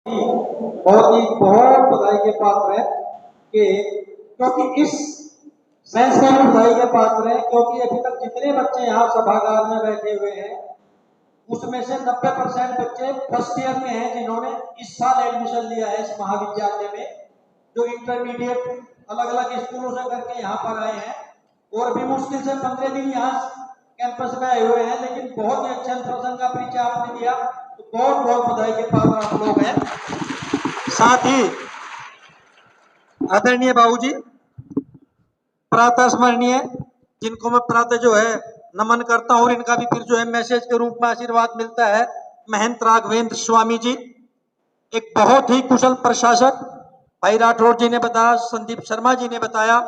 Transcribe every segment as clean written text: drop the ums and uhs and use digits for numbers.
बहुत बधाई के पात्र है कि क्योंकि इस सेंस में बधाई के पात्र है क्योंकि अभी तक जितने बच्चे यहाँ सभागार में बैठे हुए हैं उसमें से 90% बच्चे फर्स्ट ईयर में हैं जिन्होंने इस साल एडमिशन लिया है इस महाविद्यालय में, जो इंटरमीडिएट अलग अलग स्कूलों से करके यहाँ पर आए हैं और भी मुश्किल से 15 दिन यहाँ कैंपस में आए हुए हैं, लेकिन बहुत ही अच्छा इंफॉर्मेशन का परिचय आपने दिया, तो बहुत बहुत बधाई के पात्र आप लोग हैं। साथ ही आदरणीय बाबूजी प्रातः स्मरणीय, जिनको मैं प्रातः जो है नमन करता हूं और इनका भी फिर जो है मैसेज के रूप में आशीर्वाद मिलता है, महंत राघवेंद्र स्वामी जी, एक बहुत ही कुशल प्रशासक। भाई राठौर जी ने बताया, संदीप शर्मा जी ने बताया,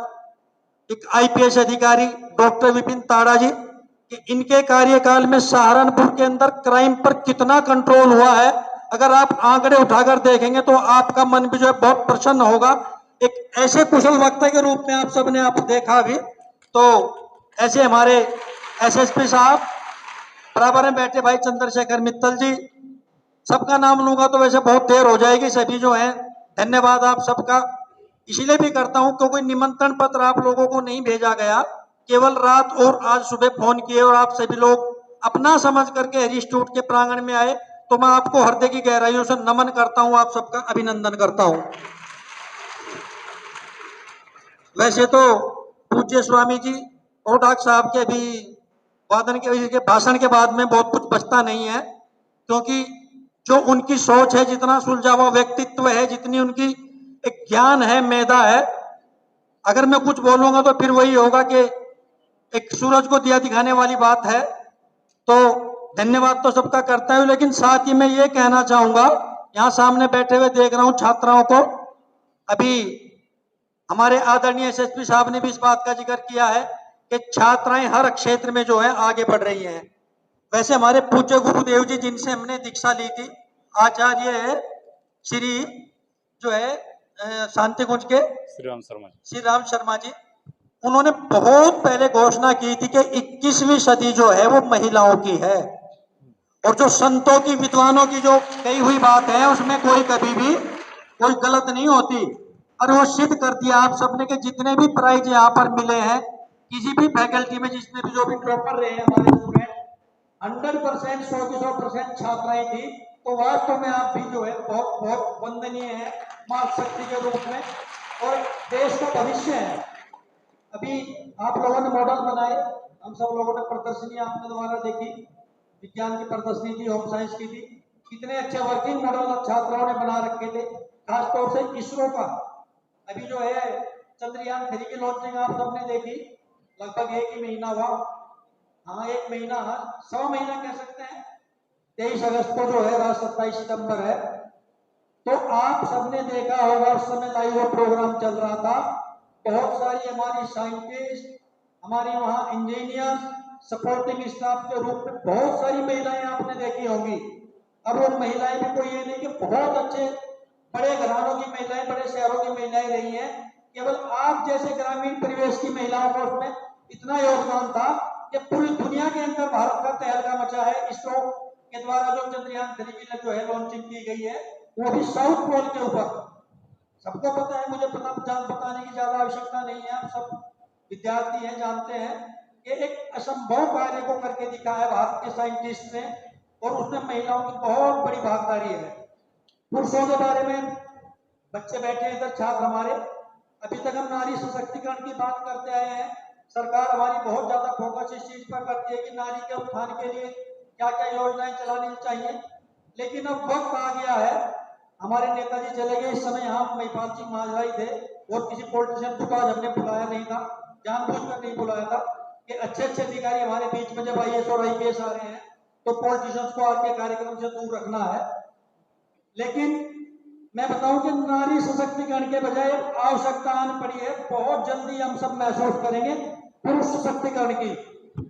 एक आईपीएस अधिकारी डॉक्टर विपिन ताड़ा जी, कि इनके कार्यकाल में सहारनपुर के अंदर क्राइम पर कितना कंट्रोल हुआ है। अगर आप आंकड़े उठाकर देखेंगे तो आपका मन भी जो है बहुत प्रसन्न होगा। एक ऐसे कुशल वक्ता के रूप में आप सबने आप देखा भी, तो ऐसे हमारे एसएसपी साहब, बराबर में बैठे भाई चंद्रशेखर मित्तल जी, सबका नाम लूंगा तो वैसे बहुत देर हो जाएगी, सभी जो है धन्यवाद आप सबका। इसलिए भी करता हूं क्योंकि निमंत्रण पत्र आप लोगों को नहीं भेजा गया, केवल रात और आज सुबह फोन किए और आप सभी लोग अपना समझ करके हरी इंस्टीट्यूट के प्रांगण में आए, तो मैं आपको हृदय की गहराइयों से नमन करता हूं, आप सबका अभिनंदन करता हूं। वैसे तो पूज्य स्वामी जी और डॉक्टर साहब के भी वादन के भाषण के बाद में बहुत कुछ बचता नहीं है, क्योंकि जो उनकी सोच है, जितना सुलझा हुआ व्यक्तित्व है, जितनी उनकी एक ज्ञान है, मेधा है, अगर मैं कुछ बोलूंगा तो फिर वही होगा कि एक सूरज को दिया दिखाने वाली बात है। तो धन्यवाद तो सबका करता हूं, लेकिन साथ ही मैं ये कहना चाहूंगा, यहाँ सामने बैठे हुए देख रहा हूं छात्राओं को, अभी हमारे आदरणीय एसएसपी साहब ने भी इस बात का जिक्र किया है कि छात्राएं हर क्षेत्र में जो है आगे बढ़ रही हैं। वैसे हमारे पूज्य गुरुदेव जी जिनसे हमने दीक्षा ली थी, आचार्य श्री जो है शांति कुंज के श्री राम शर्मा जी, उन्होंने बहुत पहले घोषणा की थी कि 21वीं सदी जो है वो महिलाओं की है, और जो संतों की विद्वानों की जो कही हुई बात है उसमें कोई कभी भी कोई गलत नहीं होती। और वो सिद्ध कर दिया आप सबने कि जितने भी प्राइज यहाँ पर मिले हैं, किसी भी फैकल्टी में जिसमें भी जो भी टॉपर रहे हैं हमारे स्टूडेंट, 100% 100% छात्राएं थी। तो वास्तव में आप भी जो है बहुत बहुत वंदनीय है मातृ शक्ति के रूप में, और देश का भविष्य है। अभी आप लोगों ने मॉडल बनाए, हम सब लोगों ने प्रदर्शनी आपने द्वारा देखी, विज्ञान की प्रदर्शनी थी, होम साइंस की थी, कितने अच्छे वर्किंग मॉडल छात्राओं ने बना रखे थे। खासतौर से इसरो का अभी जो है चंद्रयान 3 की लॉन्चिंग आप सबने देखी, लगभग 1 ही महीना हुआ, हाँ 1 महीना, हाँ 100 महीना कह सकते हैं। 23 अगस्त को जो है, रात 27 सितंबर है, तो आप सबने देखा होगा उस समय लाइव प्रोग्राम चल रहा था, बहुत सारी हमारी साइंटिस्ट, हमारी वहाँ इंजीनियर, सपोर्टिंग स्टाफ के रूप में बहुत सारी महिलाएं आपने देखी होंगी। और वो महिलाएं भी कोई ये नहीं कि बहुत अच्छे बड़े घरानों की महिलाएं, बड़े शहरों की महिलाएं रही हैं, केवल आप जैसे ग्रामीण परिवेश की महिलाओं का उसमें इतना योगदान था कि पूरी दुनिया के अंदर भारत का तहलका मचा है। इसरो के द्वारा जो चंद्रयान 3 की जो है लॉन्चिंग की गई है, वो भी साउथ पोल के ऊपर, सबको पता है, मुझे बताने की ज्यादा आवश्यकता नहीं है, आप सब विद्यार्थी हैं, जानते हैं कि एक असंभव कार्य को करके दिखाया है भारत के साइंटिस्ट ने, और उसमें महिलाओं की बहुत बड़ी भागीदारी है। पुरुषों के बारे में बच्चे बैठे हैं इधर, छात्र हमारे, अभी तक हम नारी सशक्तिकरण की बात करते आए हैं। सरकार हमारी बहुत ज्यादा फोकस इस चीज पर करती है कि नारी के उत्थान के लिए क्या क्या योजनाएं चलानी चाहिए, लेकिन अब वक्त आ गया है, हमारे नेताजी चले गए, इस समय यहाँ महिपाल सिंह महाजराई थे, और किसी पॉलिटिशियन को आज हमने बुलाया नहीं था, जानबूझकर नहीं बुलाया था, कि अच्छे अच्छे अधिकारी हमारे बीच में जब IAS और IPS आ रहे हैं तो पॉलिटिशियंस को आपके कार्यक्रम से दूर रखना है। लेकिन मैं बताऊं कि नारी सशक्तिकरण के बजाय आवश्यकता आनी पड़ी है, बहुत जल्दी हम सब महसूस करेंगे पुरुष सशक्तिकरण की।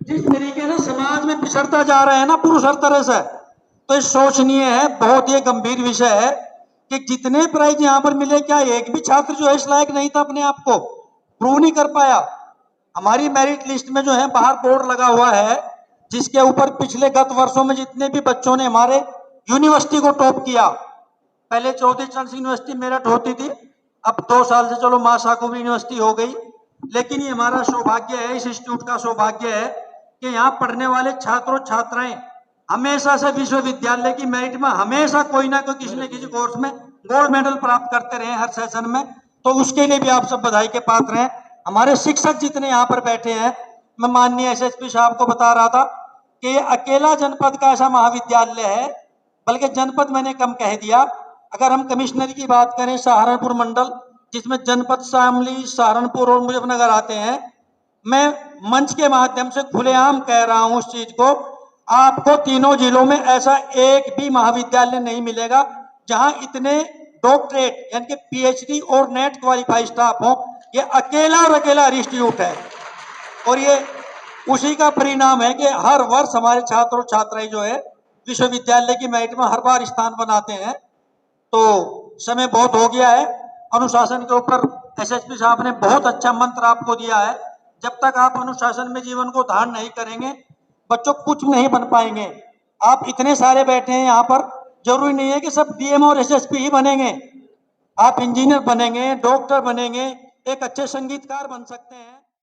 जिस तरीके से समाज में पिछड़ता जा रहे हैं ना पुरुष हर तरह से, तो ये सोचनीय है, बहुत ही गंभीर विषय है कि जितने प्राइज यहाँ पर मिले, क्या एक भी छात्र जो है इस लायक नहीं था, अपने आप को प्रूव नहीं कर पाया। हमारी मेरिट लिस्ट में जो है बाहर बोर्ड लगा हुआ है, जिसके ऊपर पिछले गत वर्षों में जितने भी बच्चों ने हमारे यूनिवर्सिटी को टॉप किया, पहले चौधरी चरण सिंह यूनिवर्सिटी मेरठ होती थी, अब 2 साल से चलो मां साकुब यूनिवर्सिटी हो गई। लेकिन ये हमारा सौभाग्य है, इस इंस्टीट्यूट का सौभाग्य है कि यहाँ पढ़ने वाले छात्रों छात्राएं हमेशा से विश्वविद्यालय की मेरिट में हमेशा कोई ना कोई किसी न किसी कोर्स में गोल्ड मेडल प्राप्त करते रहे हर सेशन में। तो उसके लिए भी आप सब बधाई के पात्र हैं। हमारे शिक्षक जितने यहाँ पर बैठे हैं, मैं माननीय एसएसपी साहब को बता रहा था कि ये अकेला जनपद का ऐसा महाविद्यालय है, बल्कि जनपद मैंने कम कह दिया। अगर हम कमिश्नरी की बात करें, सहारनपुर मंडल जिसमें जनपद शामली, सहारनपुर और मुजफ्फरनगर आते हैं, मैं मंच के माध्यम से खुलेआम कह रहा हूं उस चीज को, आपको तीनों जिलों में ऐसा एक भी महाविद्यालय नहीं मिलेगा जहां इतने डॉक्टरेट यानी कि पीएचडी और नेट क्वालिफाइड स्टाफ हो। ये अकेला और अकेला इंस्टीट्यूट है, और ये उसी का परिणाम है कि हर वर्ष हमारे छात्र और छात्राएं जो है विश्वविद्यालय की मेरिट में हर बार स्थान बनाते हैं। तो समय बहुत हो गया है। अनुशासन के ऊपर एसएसपी साहब ने बहुत अच्छा मंत्र आपको दिया है। जब तक आप अनुशासन में जीवन को धारण नहीं करेंगे, बच्चों कुछ नहीं बन पाएंगे। आप इतने सारे बैठे हैं यहाँ पर, जरूरी नहीं है कि सब डीएम और एसएसपी ही बनेंगे। आप इंजीनियर बनेंगे, डॉक्टर बनेंगे, एक अच्छे संगीतकार बन सकते हैं।